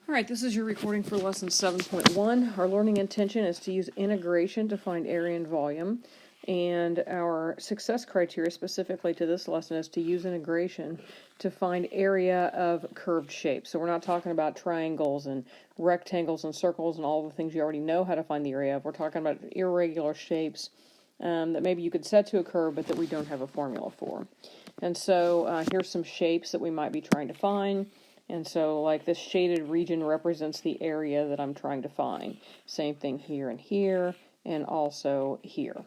All right, this is your recording for lesson 7.1. Our learning intention is to use integration to find area and volume. And our success criteria specifically to this lesson is to use integration to find area of curved shapes. So we're not talking about triangles and rectangles and circles and all the things you already know how to find the area of. We're talking about irregular shapes that maybe you could set to a curve but that we don't have a formula for. And so here's some shapes that we might be trying to find. And so, like, this shaded region represents the area that I'm trying to find. Same thing here and here, and also here.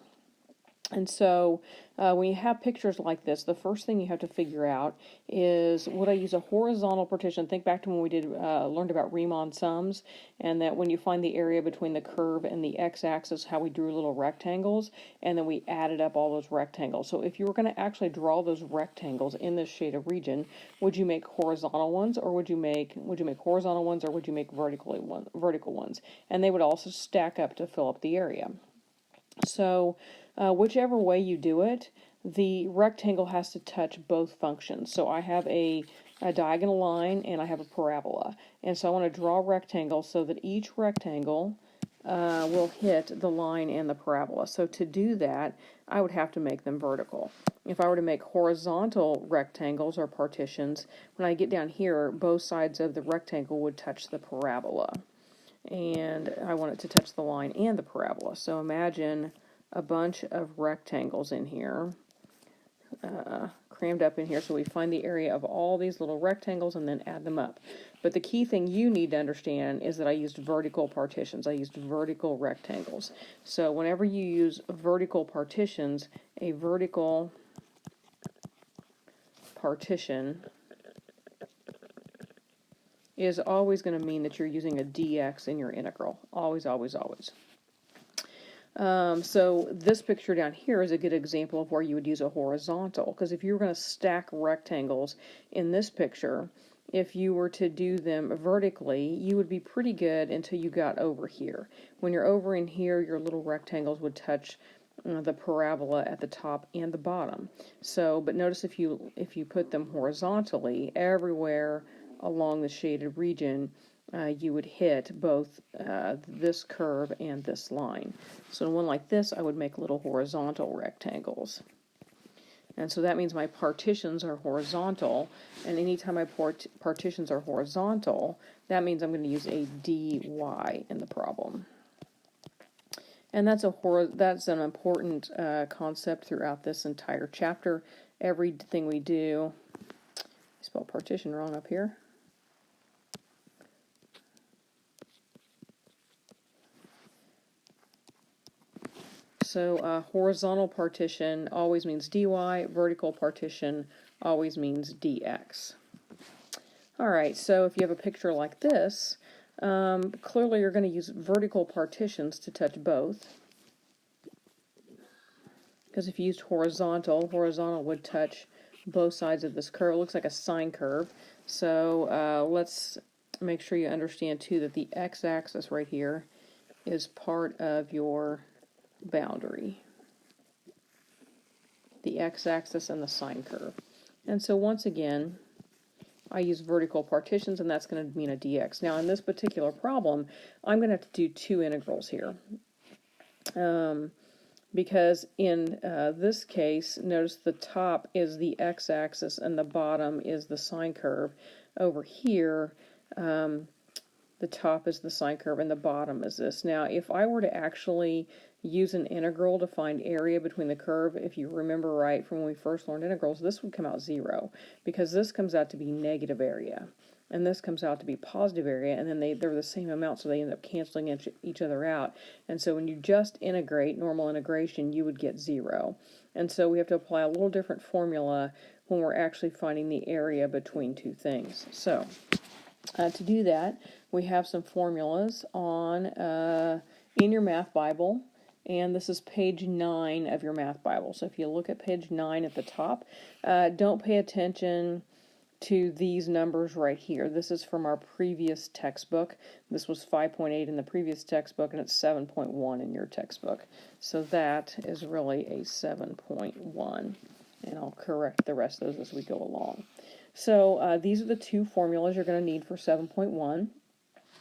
And so, when you have pictures like this, the first thing you have to figure out is, would I use a horizontal partition? Think back to when we learned about Riemann sums, and that when you find the area between the curve and the x-axis, how we drew little rectangles, and then we added up all those rectangles. So if you were going to actually draw those rectangles in this shaded region, would you make horizontal ones, or would you make horizontal ones, or would you make vertical ones? And they would also stack up to fill up the area. So whichever way you do it, the rectangle has to touch both functions. So I have a diagonal line and I have a parabola. And so I want to draw a rectangle so that each rectangle will hit the line and the parabola. So to do that, I would have to make them vertical. If I were to make horizontal rectangles or partitions, when I get down here, both sides of the rectangle would touch the parabola. And I want it to touch the line and the parabola. So imagine a bunch of rectangles in here, crammed up in here, so we find the area of all these little rectangles and then add them up. But the key thing you need to understand is that I used vertical partitions. I used vertical rectangles. So whenever you use vertical partitions, a vertical partition is always going to mean that you're using a dx in your integral. Always, always, always. So this picture down here is a good example of where you would use a horizontal, because if you were going to stack rectangles in this picture, if you were to do them vertically, you would be pretty good until you got over here. When you're over in here, your little rectangles would touch the parabola at the top and the bottom. So, but notice if you put them horizontally, everywhere along the shaded region, you would hit both this curve and this line. So in one like this, I would make little horizontal rectangles. And so that means my partitions are horizontal, and anytime my partitions are horizontal, that means I'm going to use a dy in the problem. And that's an important concept throughout this entire chapter. Everything we do, I spelled partition wrong up here. So horizontal partition always means dy, vertical partition always means dx. Alright, so if you have a picture like this, clearly you're going to use vertical partitions to touch both. Because if you used horizontal would touch both sides of this curve. It looks like a sine curve. So let's make sure you understand too that the x-axis right here is part of your boundary, the x-axis and the sine curve. And so once again, I use vertical partitions, and that's going to mean a dx. Now in this particular problem, I'm going to have to do two integrals here. Because in this case, notice the top is the x-axis and the bottom is the sine curve. Over here, the top is the sine curve and the bottom is this. Now, if I were to actually use an integral to find area between the curve, if you remember right from when we first learned integrals, this would come out 0, because this comes out to be negative area, and this comes out to be positive area, and then they're the same amount, so they end up canceling each other out. And so when you just integrate, normal integration, you would get 0. And so we have to apply a little different formula when we're actually finding the area between two things. So to do that, we have some formulas on in your math Bible, and this is page 9 of your math Bible. So if you look at page 9 at the top, don't pay attention to these numbers right here. This is from our previous textbook. This was 5.8 in the previous textbook, and it's 7.1 in your textbook. So that is really a 7.1, and I'll correct the rest of those as we go along. So these are the two formulas you're going to need for 7.1.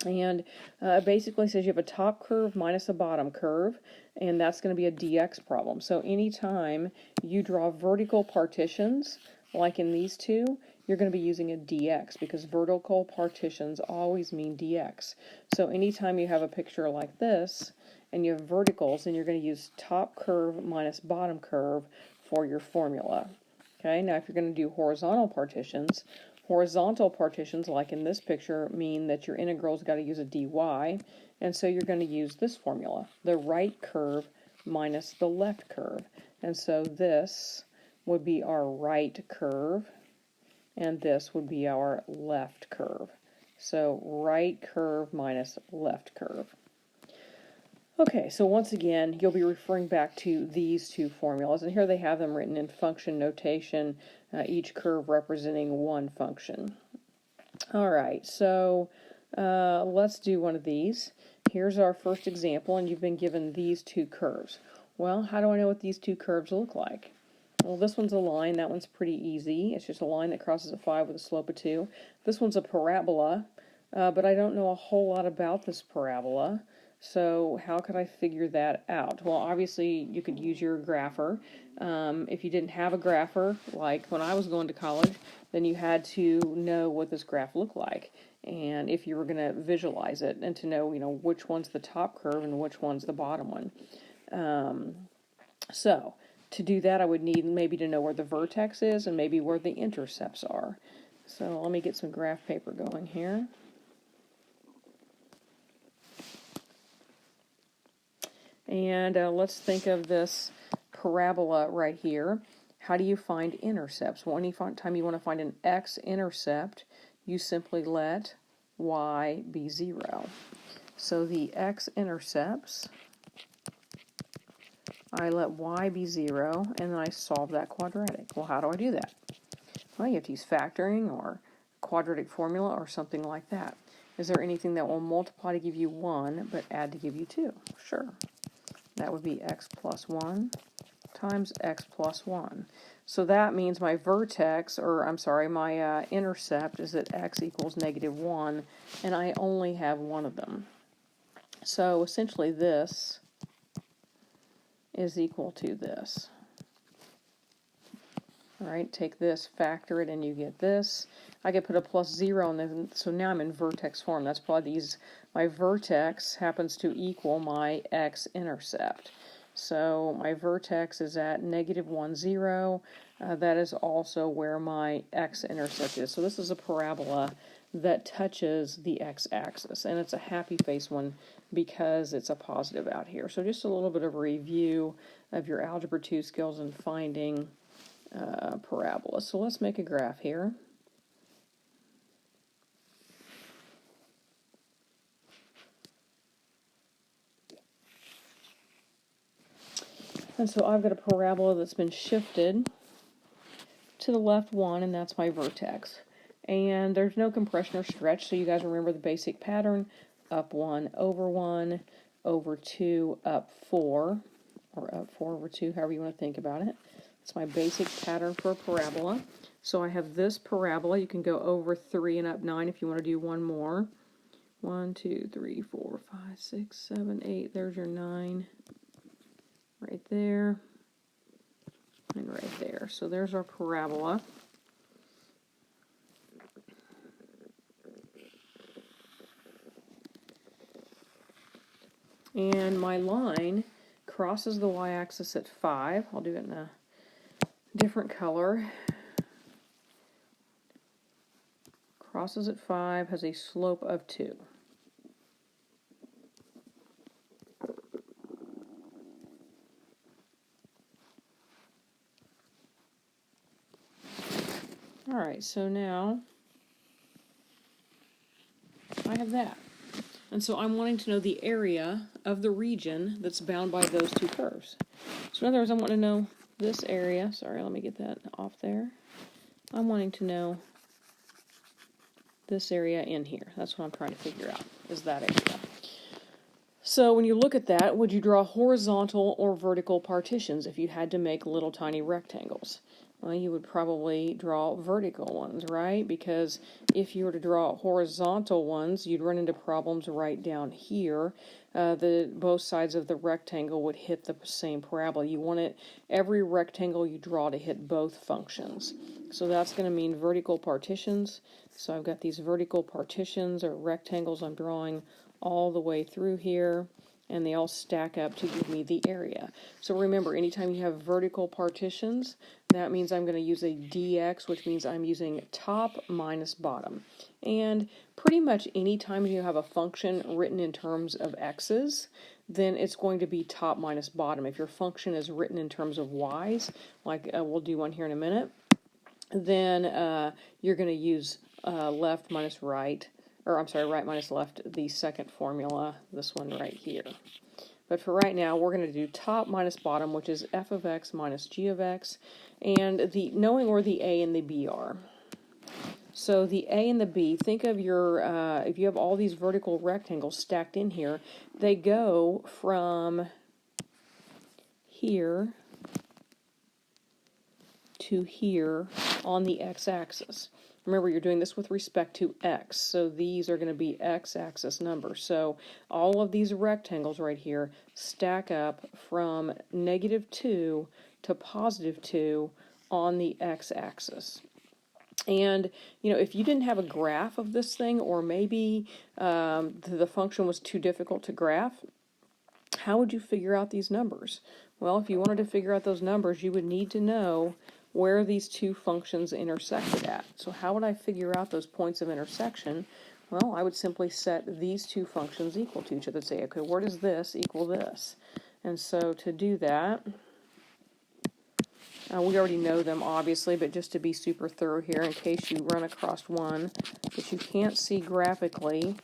And it basically says you have a top curve minus a bottom curve, and that's going to be a dx problem. So anytime you draw vertical partitions, like in these two, you're going to be using a dx, because vertical partitions always mean dx. So anytime you have a picture like this, and you have verticals, then you're going to use top curve minus bottom curve for your formula. Okay, now if you're going to do horizontal partitions, like in this picture, mean that your integral's got to use a dy, and so you're going to use this formula, the right curve minus the left curve. And so this would be our right curve, and this would be our left curve. So right curve minus left curve. Okay, so once again, you'll be referring back to these two formulas, and here they have them written in function notation, each curve representing one function. All right, so let's do one of these. Here's our first example, and you've been given these two curves. Well, how do I know what these two curves look like? Well, this one's a line. That one's pretty easy. It's just a line that crosses a 5 with a slope of 2. This one's a parabola, but I don't know a whole lot about this parabola. So how could I figure that out? Well, obviously you could use your grapher. If you didn't have a grapher, like when I was going to college, then you had to know what this graph looked like, and if you were going to visualize it, and to know, which one's the top curve and which one's the bottom one. So to do that, I would need maybe to know where the vertex is and maybe where the intercepts are. So let me get some graph paper going here. And let's think of this parabola right here. How do you find intercepts? Well, anytime you want to find an x-intercept, you simply let y be 0. So the x-intercepts, I let y be 0, and then I solve that quadratic. Well, how do I do that? Well, you have to use factoring or quadratic formula or something like that. Is there anything that will multiply to give you 1 but add to give you 2? Sure. That would be x plus 1 times x plus 1. So that means my vertex, my intercept is at x equals -1, and I only have one of them. So essentially this is equal to this. All right, take this, factor it, and you get this. I could put a plus 0 in there, so now I'm in vertex form. That's probably my vertex happens to equal my x-intercept. So my vertex is at -1, 0. That is also where my x-intercept is. So this is a parabola that touches the x-axis, and it's a happy face one because it's a positive out here. So just a little bit of a review of your Algebra 2 skills in finding parabola. So let's make a graph here. And so I've got a parabola that's been shifted to the left 1, and that's my vertex. And there's no compression or stretch, so you guys remember the basic pattern: up 1 over 2, up 4, or up 4 over 2, however you want to think about it. It's my basic pattern for a parabola. So I have this parabola. You can go over 3 and up 9 if you want to do one more. 1, 2, 3, 4, 5, 6, 7, 8. There's your 9 right there and right there. So there's our parabola. And my line crosses the y-axis at 5. I'll do it in a different color. Crosses at 5, has a slope of 2. Alright, so now I have that. And so I'm wanting to know the area of the region that's bound by those two curves. So in other words, I want to know this area. Sorry, let me get that off there. I'm wanting to know this area in here. That's what I'm trying to figure out, is that area. So when you look at that, would you draw horizontal or vertical partitions if you had to make little tiny rectangles? Well, you would probably draw vertical ones, right? Because if you were to draw horizontal ones, you'd run into problems right down here. Both sides of the rectangle would hit the same parabola. You want every rectangle you draw to hit both functions. So that's going to mean vertical partitions. So I've got these vertical partitions or rectangles I'm drawing all the way through here, and they all stack up to give me the area. So remember, anytime you have vertical partitions, that means I'm going to use a dx, which means I'm using top minus bottom. And pretty much anytime you have a function written in terms of x's, then it's going to be top minus bottom. If your function is written in terms of y's, like we'll do one here in a minute, then you're going to use left minus right, or I'm sorry, right minus left, the second formula, this one right here. But for right now, we're going to do top minus bottom, which is f of x minus g of x, and knowing where the a and the b are. So the a and the b, think of your, if you have all these vertical rectangles stacked in here, they go from here to here on the x-axis. Remember, you're doing this with respect to x, so these are going to be x-axis numbers. So all of these rectangles right here stack up from -2 to +2 on the x-axis. And, you know, if you didn't have a graph of this thing, or maybe the function was too difficult to graph, how would you figure out these numbers? Well, if you wanted to figure out those numbers, you would need to know where these two functions intersected at. So how would I figure out those points of intersection? Well, I would simply set these two functions equal to each other. Say, okay, where does this equal this? And so to do that, we already know them, obviously, but just to be super thorough here, in case you run across one that you can't see graphically,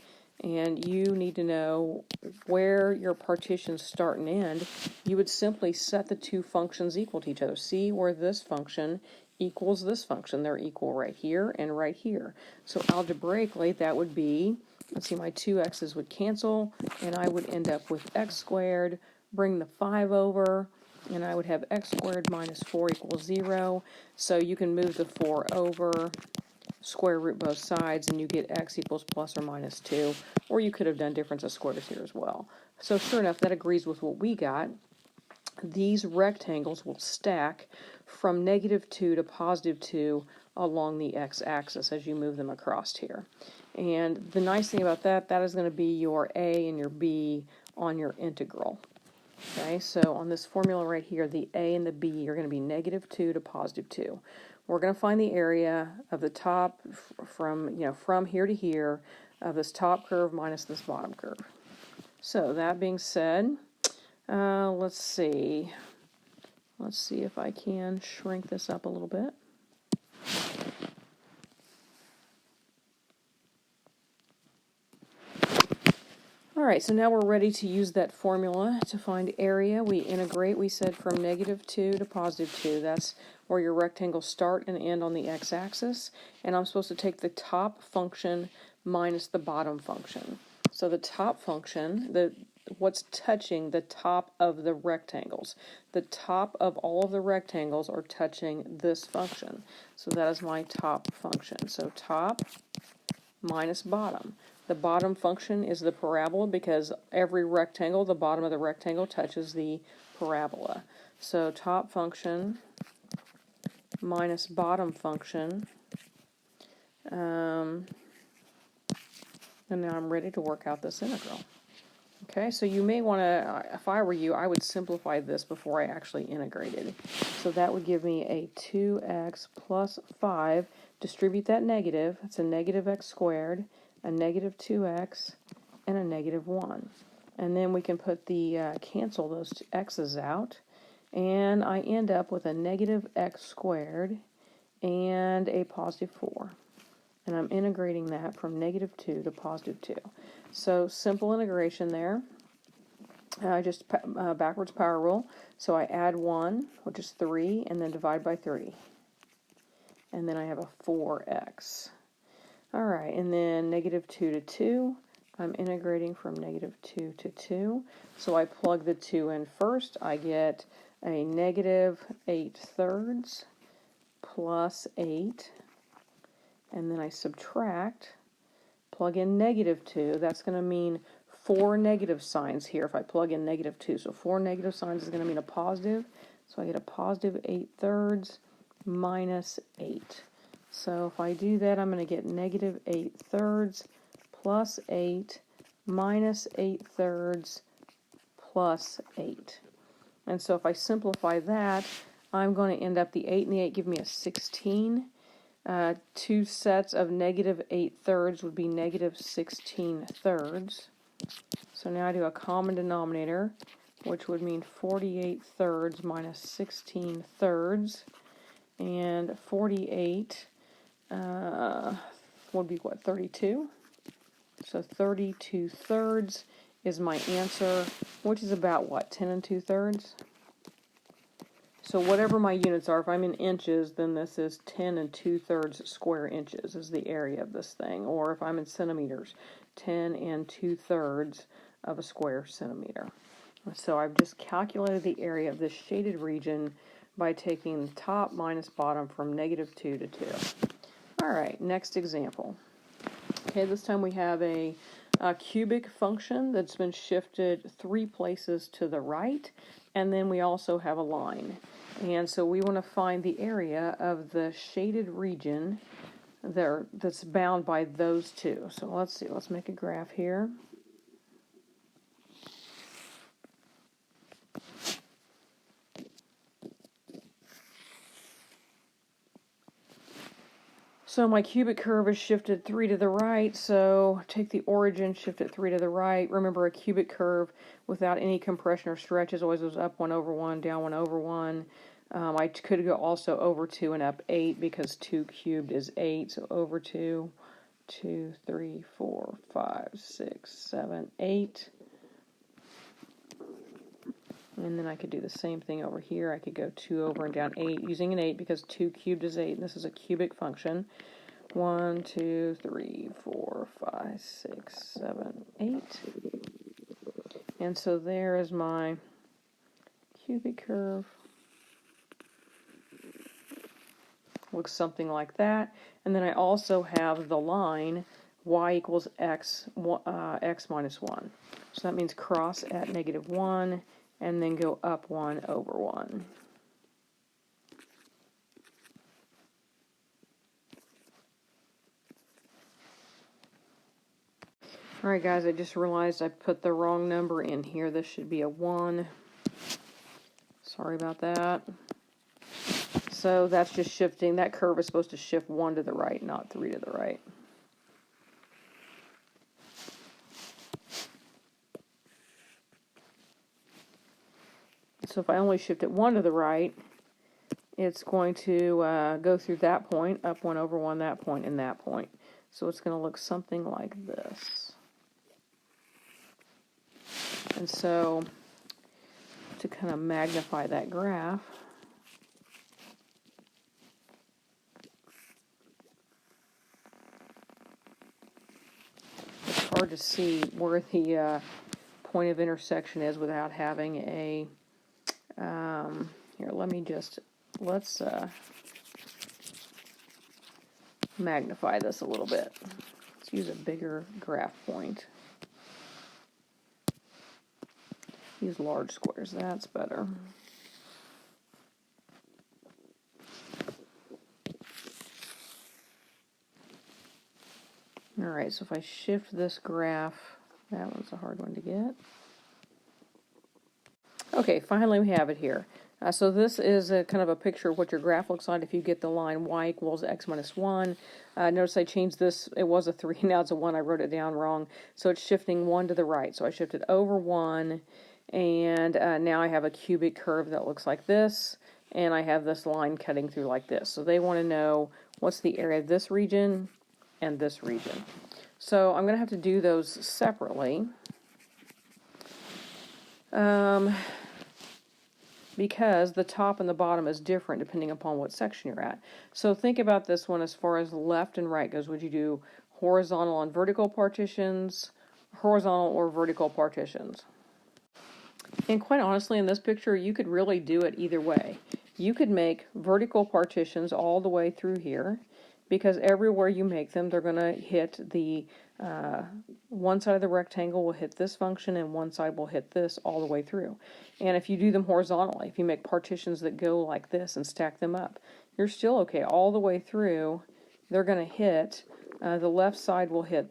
and you need to know where your partitions start and end, you would simply set the two functions equal to each other. See where this function equals this function. They're equal right here and right here. So algebraically, that would be, let's see, my two x's would cancel, and I would end up with x squared, bring the 5 over, and I would have x squared minus 4 equals 0. So you can move the 4 over, square root both sides, and you get x equals plus or minus 2, or you could have done difference of squares here as well. So sure enough, that agrees with what we got. These rectangles will stack from -2 to +2 along the x-axis as you move them across here. And the nice thing about that, that is going to be your a and your b on your integral. Okay, so on this formula right here, the a and the b are going to be -2 to +2. We're going to find the area of the top from here to here of this top curve minus this bottom curve. So that being said, let's see if I can shrink this up a little bit. Alright, so now we're ready to use that formula to find area. We integrate, we said, from -2 to +2. That's where your rectangles start and end on the x-axis. And I'm supposed to take the top function minus the bottom function. So the top function, what's touching the top of the rectangles. The top of all of the rectangles are touching this function. So that is my top function. So top minus bottom. The bottom function is the parabola because every rectangle, the bottom of the rectangle touches the parabola. So top function minus bottom function. And now I'm ready to work out this integral. Okay, so you may want to, if I were you, I would simplify this before I actually integrated. So that would give me a 2x plus 5. Distribute that negative. That's a -x squared, a -2x, and a -1. And then we can put the, cancel those x's out. And I end up with a -x squared and a +4. And I'm integrating that from -2 to +2. So simple integration there. Just backwards power rule. So I add 1, which is 3, and then divide by 3. And then I have a 4x. All right, and then -2 to 2. I'm integrating from -2 to 2. So I plug the 2 in first. I get a -8/3 plus 8, and then I subtract, plug in -2. That's going to mean 4 negative signs here if I plug in -2. So 4 negative signs is going to mean a positive. So I get a positive 8/3 minus 8. So if I do that, I'm going to get negative 8/3 plus 8 minus 8/3 plus 8. And so if I simplify that, I'm going to end up the 8 and the 8 give me a 16. 2 sets of negative 8/3 would be negative 16/3. So now I do a common denominator, which would mean 48/3 minus 16/3. And 48 would be what, 32? So 32/3 is my answer, which is about what, 10 2/3? So whatever my units are, if I'm in inches, then this is 10 2/3 square inches is the area of this thing. Or if I'm in centimeters, 10 2/3 of a square centimeter. So I've just calculated the area of this shaded region by taking top minus bottom from -2 to 2. All right, next example. Okay, this time we have a cubic function that's been shifted 3 places to the right, and then we also have a line. And so we want to find the area of the shaded region there that's bound by those two. So let's see, let's make a graph here. So my cubic curve is shifted 3 to the right, so take the origin, shift it 3 to the right. Remember, a cubic curve without any compression or stretch is always goes up 1 over 1, down 1 over 1. I could go also over 2 and up 8 because 2 cubed is 8, so over 2, 2, 3, 4, 5, 6, 7, 8. And then I could do the same thing over here. I could go 2 over and down 8 using an 8 because 2 cubed is 8, and this is a cubic function. 1, 2, 3, 4, 5, 6, 7, 8. And so there is my cubic curve. Looks something like that. And then I also have the line y equals x, x minus 1. So that means cross at -1 and then go up 1 over 1. Alright guys, I just realized I put the wrong number in here. This should be a 1. Sorry about that. So that's just shifting. That curve is supposed to shift 1 to the right, not 3 to the right. So if I only shift it 1 to the right, it's going to go through that point, up 1 over 1, that point, and that point. So it's going to look something like this. And so, to kind of magnify that graph, it's hard to see where the point of intersection is without having a, here, let's magnify this a little bit. Let's use a bigger graph point. Use large squares, that's better. Alright, so if I shift this graph, that one's a hard one to get. Okay, finally we have it here. So this is a kind of a picture of what your graph looks like if you get the line y equals x minus 1. Notice I changed this, it was a 3, now it's a 1, I wrote it down wrong. So it's shifting 1 to the right. So I shifted over 1, and now I have a cubic curve that looks like this, and I have this line cutting through like this. So they want to know what's the area of this region and this region. So I'm going to have to do those separately. Because the top and the bottom is different depending upon what section you're at. So think about this one as far as left and right goes. Would you do horizontal and vertical partitions, horizontal or vertical partitions? And quite honestly, in this picture, you could really do it either way. You could make vertical partitions all the way through here, because everywhere you make them, they're going to hit the, one side of the rectangle will hit this function, and one side will hit this all the way through. And if you do them horizontally, if you make partitions that go like this and stack them up, you're still okay all the way through. They're going to hit, the left side will hit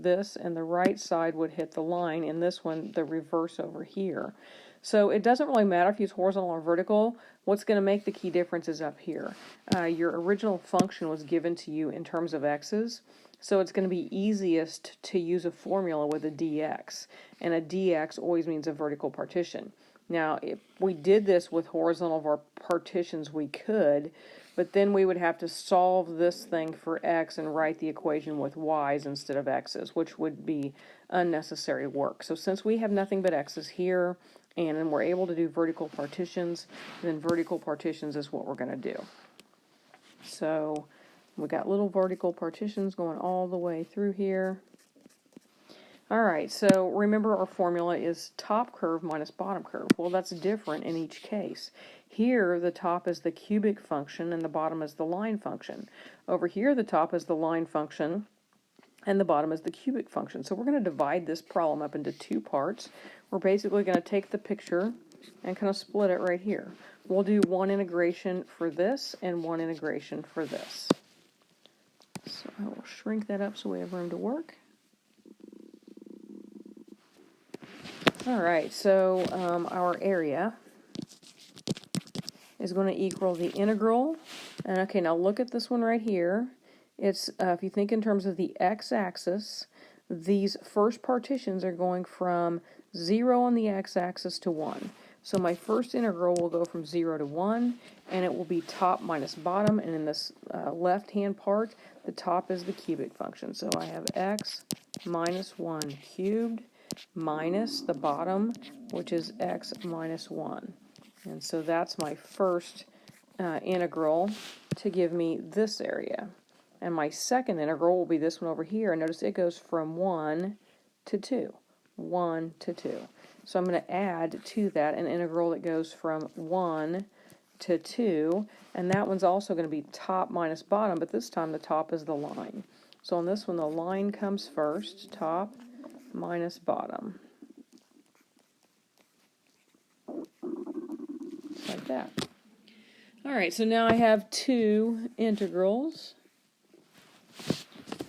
this, and the right side would hit the line, and this one, the reverse over here. So it doesn't really matter if you use horizontal or vertical. What's going to make the key difference is up here. Your original function was given to you in terms of x's, so it's going to be easiest to use a formula with a dx, and a dx always means a vertical partition. Now, if we did this with horizontal partitions, we could, but then we would have to solve this thing for x and write the equation with y's instead of x's, which would be unnecessary work. So since we have nothing but x's here, and we're able to do vertical partitions, then vertical partitions is what we're going to do. So we got little vertical partitions going all the way through here. Alright, so remember our formula is top curve minus bottom curve. Well, that's different in each case. Here, the top is the cubic function and the bottom is the line function. Over here, the top is the line function and the bottom is the cubic function. So we're going to divide this problem up into two parts. We're basically going to take the picture and kind of split it right here. We'll do one integration for this and one integration for this. So I will shrink that up so we have room to work. Alright, so our area is going to equal the integral. And okay, now look at this one right here. It's, if you think in terms of the x-axis, these first partitions are going from 0 on the x-axis to 1. So my first integral will go from 0 to 1, and it will be top minus bottom, and in this left-hand part, the top is the cubic function. So I have x minus 1 cubed minus the bottom, which is x minus 1. And so that's my first integral to give me this area. And my second integral will be this one over here. And notice it goes from 1 to 2. 1 to 2. So I'm going to add to that an integral that goes from 1 to 2. And that one's also going to be top minus bottom, but this time the top is the line. So on this one, the line comes first, top minus bottom. Like that. Alright, so now I have two integrals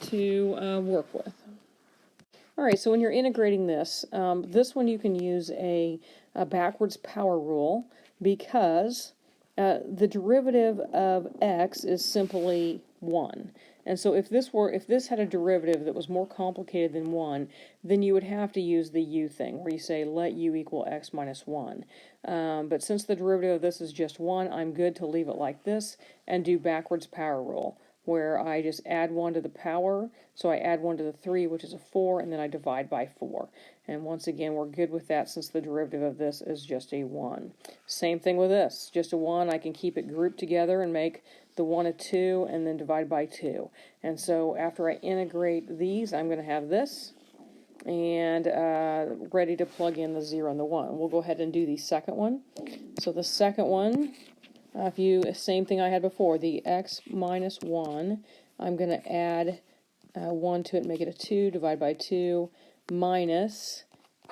to work with. Alright, so when you're integrating this, this one you can use a backwards power rule, because the derivative of x is simply 1. And so if this had a derivative that was more complicated than 1, then you would have to use the u thing, where you say let u equal x minus 1. But since the derivative of this is just 1, I'm good to leave it like this and do backwards power rule, where I just add 1 to the power. So I add 1 to the 3, which is a 4, and then I divide by 4. And once again, we're good with that since the derivative of this is just a 1. Same thing with this, just a 1. I can keep it grouped together and make the 1 a 2, and then divide by 2. And so after I integrate these, I'm going to have this, and ready to plug in the 0 and the 1. We'll go ahead and do the second one. So the second one, same thing I had before, the x minus 1, I'm going to add 1 to it, make it a 2, divide by 2, minus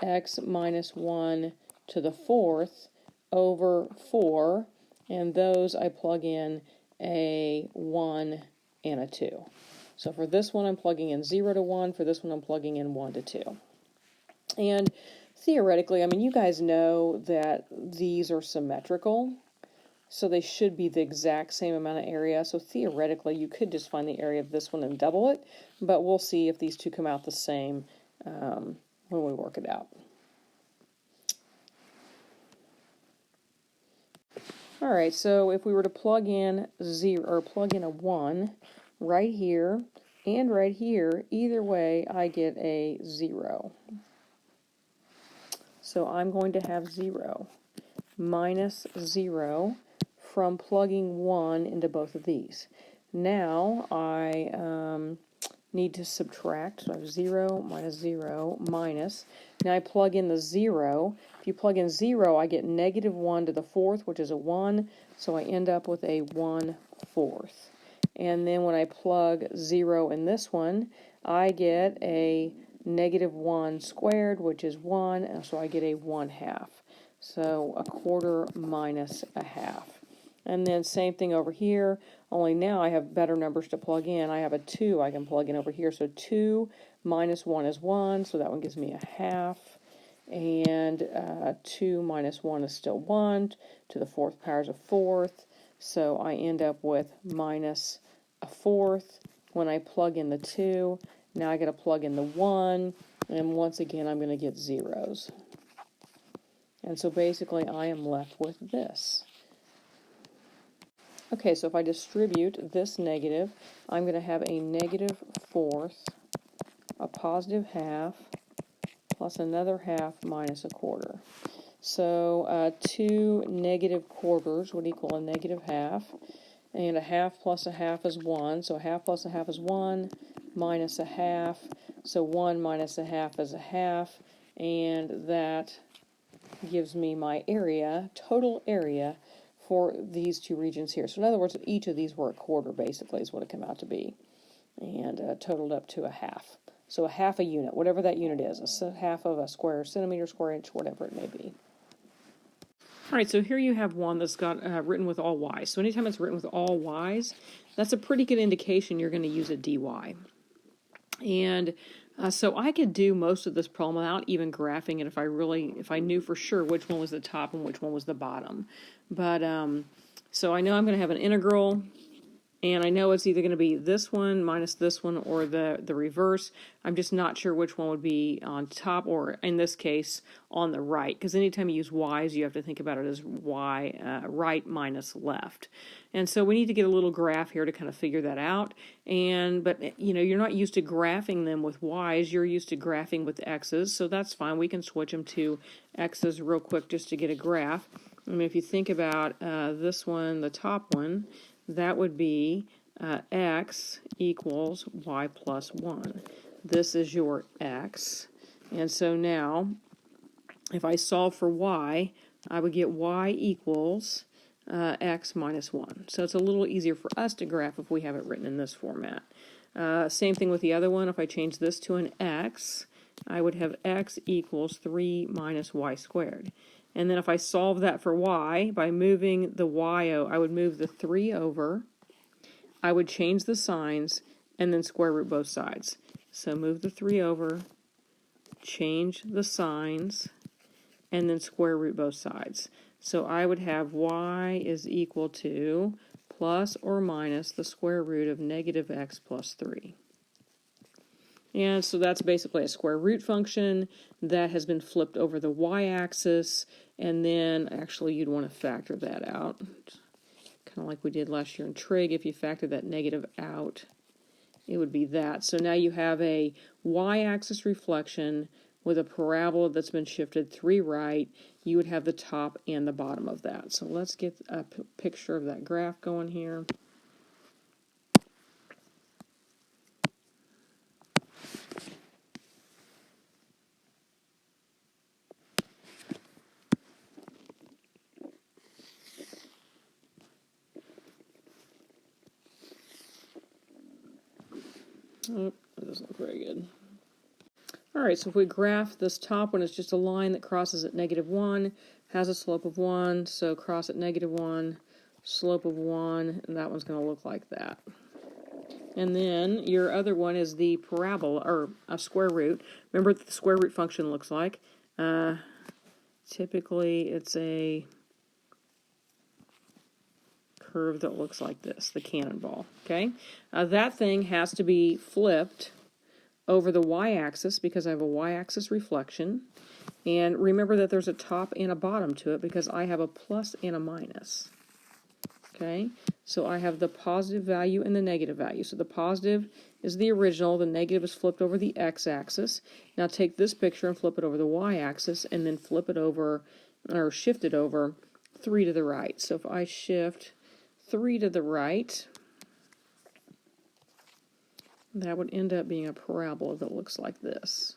x minus 1 to the 4th over 4, and those I plug in a 1 and a 2. So for this one I'm plugging in 0 to 1, for this one I'm plugging in 1 to 2. And theoretically, I mean, you guys know that these are symmetrical, so they should be the exact same amount of area. So theoretically, you could just find the area of this one and double it, but we'll see if these two come out the same when we work it out. Alright, so if we were to plug in 0, or plug in a 1 right here and right here, either way I get a 0. So I'm going to have 0 minus 0 from plugging 1 into both of these. Now I need to subtract. So I have 0 minus 0 minus. Now I plug in the 0. If you plug in 0, I get negative 1 to the 4th, which is a 1. So I end up with a 1/4. And then when I plug 0 in this one, I get a negative 1 squared, which is 1, and so I get a 1/2. So a quarter minus a half. And then same thing over here, only now I have better numbers to plug in. I have a 2 I can plug in over here. So 2 minus 1 is 1, so that one gives me a half. And 2 minus 1 is still 1. To the 4th power is a 4th. So I end up with minus a 4th. When I plug in the 2, now I got to plug in the 1. And once again, I'm going to get zeros. And so basically, I am left with this. Okay, so if I distribute this negative, I'm going to have a negative 4th, a positive half, plus another half minus a quarter. So 2 negative quarters would equal a negative half, and a half plus a half is 1, so a half plus a half is 1, minus a half, so 1 minus a half is a half, and that gives me my area, total area, for these two regions here. So in other words, each of these were a quarter, basically, is what it came out to be, and totaled up to a half. So a half a unit, whatever that unit is, a half of a square centimeter, square inch, whatever it may be. All right, so here you have one that's got written with all y's. So anytime it's written with all y's, that's a pretty good indication you're going to use a dy. And so I could do most of this problem without even graphing it if I knew for sure which one was the top and which one was the bottom. But so I know I'm going to have an integral, and I know it's either going to be this one minus this one or the reverse. I'm just not sure which one would be on top, or in this case on the right, because anytime you use y's, you have to think about it as y right minus left. And so we need to get a little graph here to kind of figure that out. But you know, you're not used to graphing them with y's, you're used to graphing with x's, so that's fine. We can switch them to x's real quick just to get a graph. I mean, if you think about this one, the top one, that would be x equals y plus 1. This is your x. And so now, if I solve for y, I would get y equals x minus 1. So it's a little easier for us to graph if we have it written in this format. Same thing with the other one. If I change this to an x, I would have x equals 3 minus y squared. And then if I solve that for y, by moving the y, I would move the 3 over, I would change the signs, and then square root both sides. So move the 3 over, change the signs, and then square root both sides. So I would have y is equal to plus or minus the square root of negative x plus 3. And so that's basically a square root function that has been flipped over the y-axis, and then actually you'd want to factor that out, kind of like we did last year in trig. If you factor that negative out, it would be that. So now you have a y-axis reflection with a parabola that's been shifted 3 right. You would have the top and the bottom of that. So let's get a picture of that graph going here. Oh, that doesn't look very good. All right, so if we graph this top one, it's just a line that crosses at -1, has a slope of 1, so cross at -1, slope of 1, and that one's going to look like that. And then your other one is the parabola, or a square root. Remember what the square root function looks like. Typically, it's a curve that looks like this, the cannonball, okay? That thing has to be flipped over the y-axis because I have a y-axis reflection. And remember that there's a top and a bottom to it because I have a plus and a minus. Okay, so I have the positive value and the negative value. So the positive is the original, the negative is flipped over the x-axis. Now take this picture and flip it over the y-axis, and then flip it over, or shift it over 3 to the right. So if I shift 3 to the right, that would end up being a parabola that looks like this.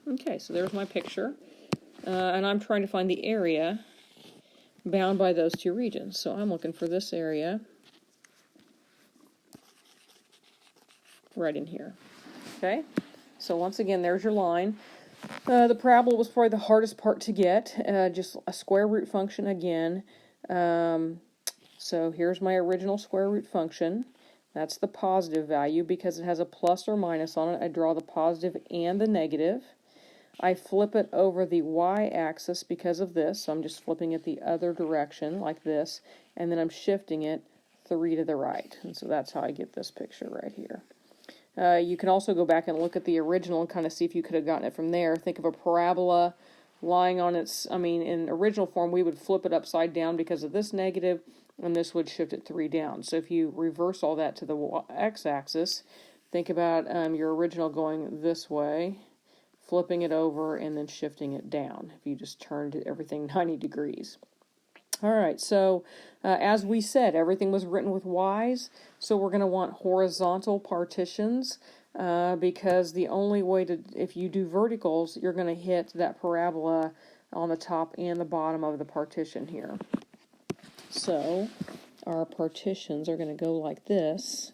Okay, so there's my picture, and I'm trying to find the area bound by those two regions. So I'm looking for this area right in here. Okay, so once again, there's your line. The parabola was probably the hardest part to get, just a square root function again. So here's my original square root function. That's the positive value because it has a plus or minus on it. I draw the positive and the negative. I flip it over the y-axis because of this, so I'm just flipping it the other direction like this, and then I'm shifting it 3 to the right. And so that's how I get this picture right here. You can also go back and look at the original and kind of see if you could have gotten it from there. Think of a parabola lying on its, in original form, we would flip it upside down because of this negative, and this would shift it 3 down. So if you reverse all that to the x-axis, think about your original going this way, flipping it over, and then shifting it down. If you just turned everything 90 degrees. All right, so as we said, everything was written with Y's, so we're going to want horizontal partitions because the only way to, if you do verticals, you're going to hit that parabola on the top and the bottom of the partition here. So our partitions are going to go like this.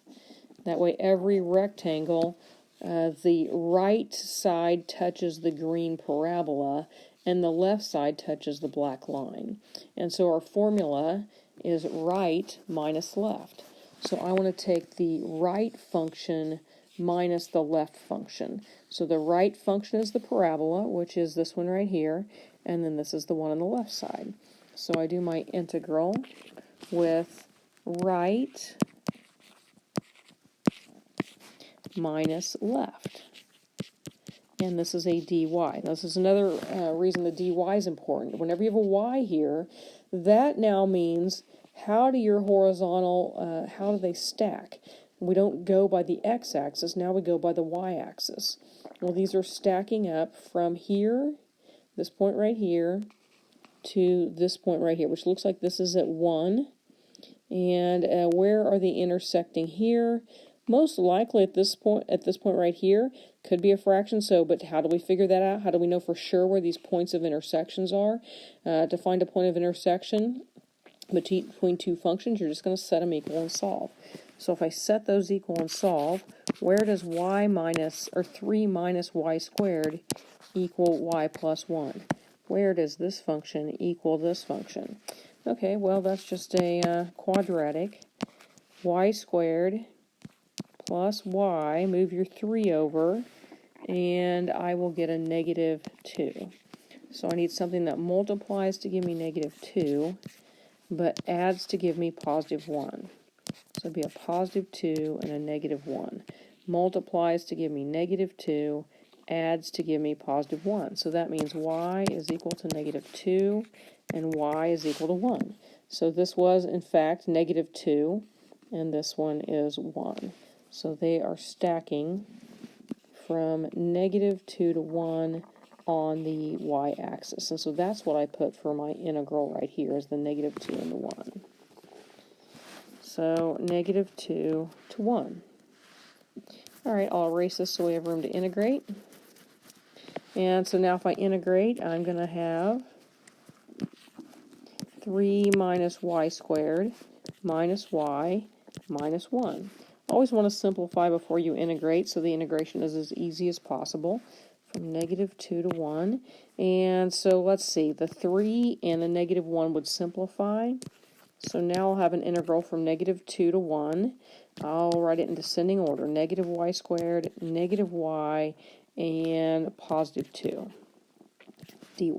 That way every rectangle, the right side touches the green parabola, and the left side touches the black line. And so our formula is right minus left. So I want to take the right function minus the left function. So the right function is the parabola, which is this one right here, and then this is the one on the left side. So I do my integral with right minus left. And this is a dy. Now, this is another reason the dy is important. Whenever you have a y here, that now means how do your horizontal, how do they stack? We don't go by the x-axis, now we go by the y-axis. Well, these are stacking up from here, this point right here, to this point right here, which looks like this is at 1. And where are they intersecting here? Most likely at this point right here, could be a fraction. So, but how do we figure that out? How do we know for sure where these points of intersections are? To find a point of intersection between two functions, you're just going to set them equal and solve. So if I set those equal and solve, where does y minus, or 3 minus y squared equal y plus 1? Where does this function equal this function? Okay, well, that's just a quadratic. Y squared plus y, move your 3 over, and I will get a negative 2. So I need something that multiplies to give me negative 2, but adds to give me positive 1. So it'd be a positive 2 and a negative 1. Multiplies to give me negative 2, adds to give me positive 1. So that means y is equal to negative 2, and y is equal to 1. So this was, in fact, negative 2, and this one is 1. So they are stacking from negative 2 to 1 on the y-axis. And so that's what I put for my integral right here, is the negative 2 and the 1. So negative 2 to 1. All right, I'll erase this so we have room to integrate. And so now if I integrate, I'm going to have 3 minus y squared minus y minus 1. Always want to simplify before you integrate, so the integration is as easy as possible, from negative 2 to 1. And so let's see, the 3 and the negative 1 would simplify. So now I'll have an integral from negative 2 to 1. I'll write it in descending order, negative y squared, negative y, and positive 2 dy.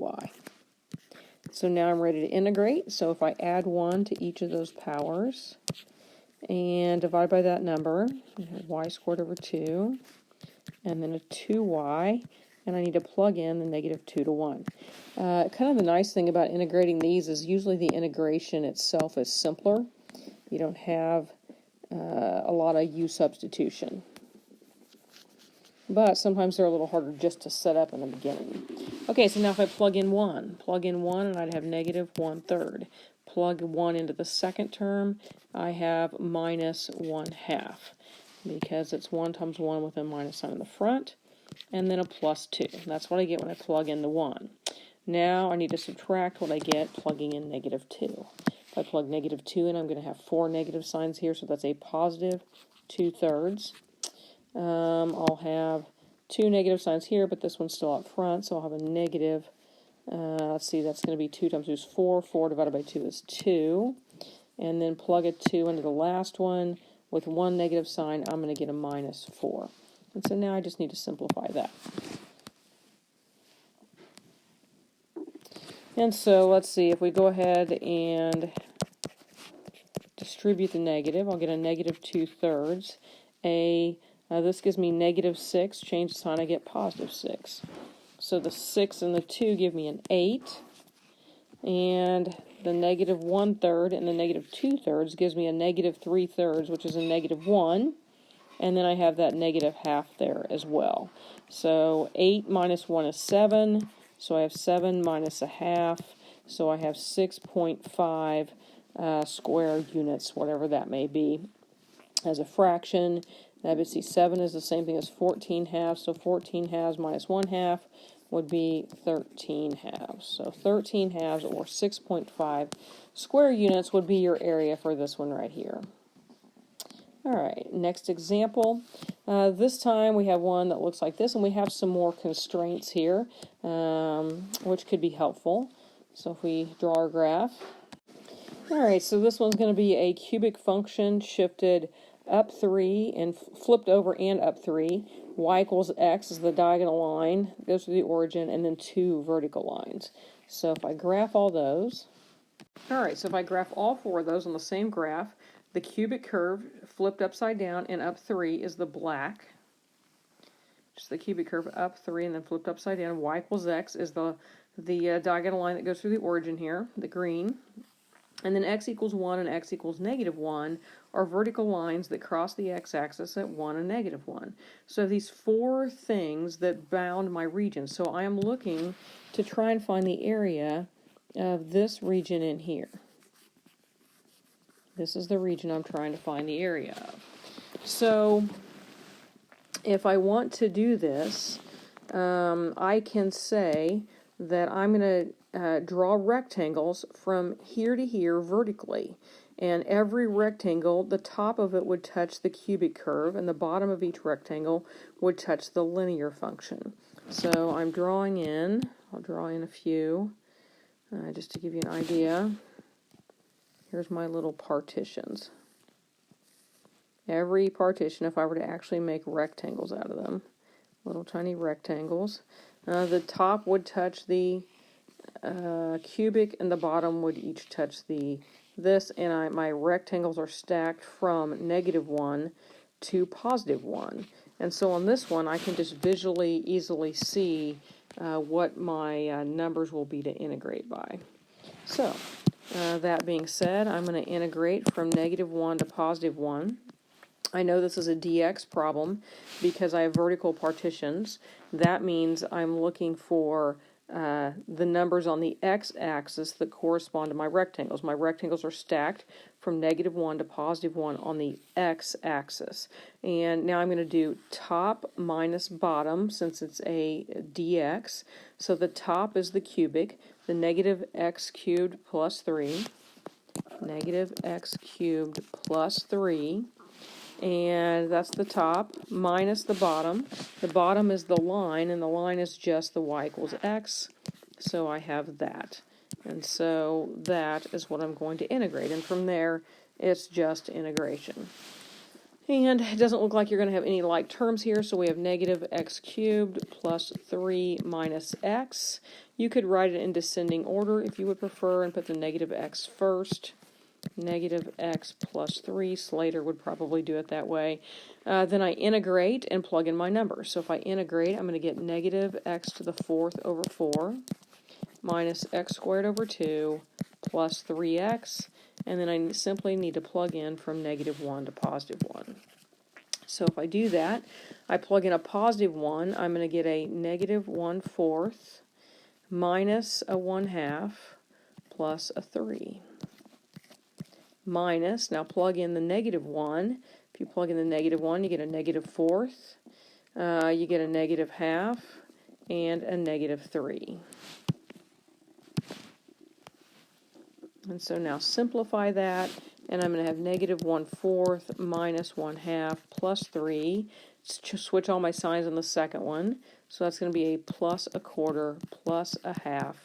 So now I'm ready to integrate. So if I add 1 to each of those powers and divide by that number, y squared over 2, and then a 2y, and I need to plug in the negative 2 to 1. Kind of the nice thing about integrating these is usually the integration itself is simpler. You don't have a lot of u substitution. But sometimes they're a little harder just to set up in the beginning. Okay, so now if I plug in 1, and I'd have negative 1/3. plug 1 into the second term, I have minus 1/2, because it's 1 times 1 with a minus sign in the front, and then a plus 2. That's what I get when I plug in the 1. Now I need to subtract what I get plugging in negative 2. If I plug negative 2 in, I'm going to have 4 negative signs here, so that's a positive 2/3. I'll have 2 negative signs here, but this one's still up front, so I'll have a negative. Let's see, that's going to be 2 times 2 is 4. 4 divided by 2 is 2. And then plug a 2 into the last one. With 1 negative sign, I'm going to get a minus 4. And so now I just need to simplify that. And so let's see, if we go ahead and distribute the negative, I'll get a negative 2/3. This gives me negative 6. Change the sign, I get positive 6. So the 6 and the 2 give me an 8. And the negative 1/3 and the negative 2/3 gives me a negative 3/3, which is a negative 1. And then I have that negative half there as well. So 8 minus 1 is 7. So I have 7 minus a half. So I have 6.5 square units, whatever that may be, as a fraction. Obviously 7 is the same thing as 14 halves. So 14 halves minus 1/2 would be 13 halves. So 13 halves, or 6.5 square units, would be your area for this one right here. All right, next example. This time we have one that looks like this, and we have some more constraints here, which could be helpful. So if we draw our graph. All right, so this one's going to be a cubic function shifted up 3 and flipped over and up 3. Y equals x is the diagonal line, goes to the origin, and then 2 vertical lines. So if I graph all those. All right, so if I graph all 4 of those on the same graph, the cubic curve flipped upside down and up 3 is the black. Just the cubic curve up 3 and then flipped upside down. Y equals x is the diagonal line that goes through the origin here, the green. And then x equals 1 and x equals negative 1 are vertical lines that cross the x-axis at 1 and negative 1. So these 4 things that bound my region. So I am looking to try and find the area of this region in here. This is the region I'm trying to find the area of. So if I want to do this, I can say that I'm going to draw rectangles from here to here vertically. And every rectangle, the top of it would touch the cubic curve, and the bottom of each rectangle would touch the linear function. So I'm drawing in, I'll draw in a few, just to give you an idea. Here's my little partitions. Every partition, if I were to actually make rectangles out of them, little tiny rectangles, the top would touch the cubic, and the bottom would each touch this, and my rectangles are stacked from negative 1 to positive 1. And so on this one, I can just visually easily see what my numbers will be to integrate by. So that being said, I'm going to integrate from negative 1 to positive 1. I know this is a dx problem because I have vertical partitions. That means I'm looking for the numbers on the x-axis that correspond to my rectangles. My rectangles are stacked from negative 1 to positive 1 on the x-axis. And now I'm going to do top minus bottom since it's a dx. So the top is the cubic, the negative x cubed plus 3, negative x cubed plus 3. And that's the top minus the bottom. The bottom is the line, and the line is just the y equals x. So I have that. And so that is what I'm going to integrate. And from there, it's just integration. And it doesn't look like you're going to have any like terms here, so we have negative x cubed plus 3 minus x. You could write it in descending order if you would prefer and put the negative x first. Negative x plus 3. Slater would probably do it that way. Then I integrate and plug in my numbers. So if I integrate, I'm going to get negative x to the 4th over 4 minus x squared over 2 plus 3x. And then I simply need to plug in from negative 1 to positive 1. So if I do that, I plug in a positive 1. I'm going to get a negative 1/4 minus a 1/2 plus a 3. minus, now plug in the negative 1. If you plug in the negative 1, you get a negative fourth, you get a negative half, and a negative 3. And so now simplify that, and I'm going to have negative 1/4 minus 1/2 plus 3. Switch all my signs on the second one. So that's going to be a plus 1/4 plus 1/2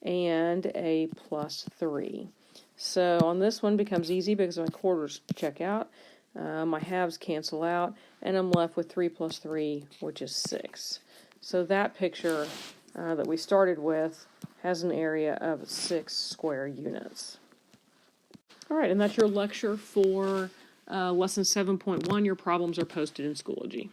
and a plus 3. So on this one becomes easy because my quarters check out, my halves cancel out, and I'm left with 3 plus 3, which is 6. So that picture that we started with has an area of 6 square units. All right, and that's your lecture for lesson 7.1. Your problems are posted in Schoology.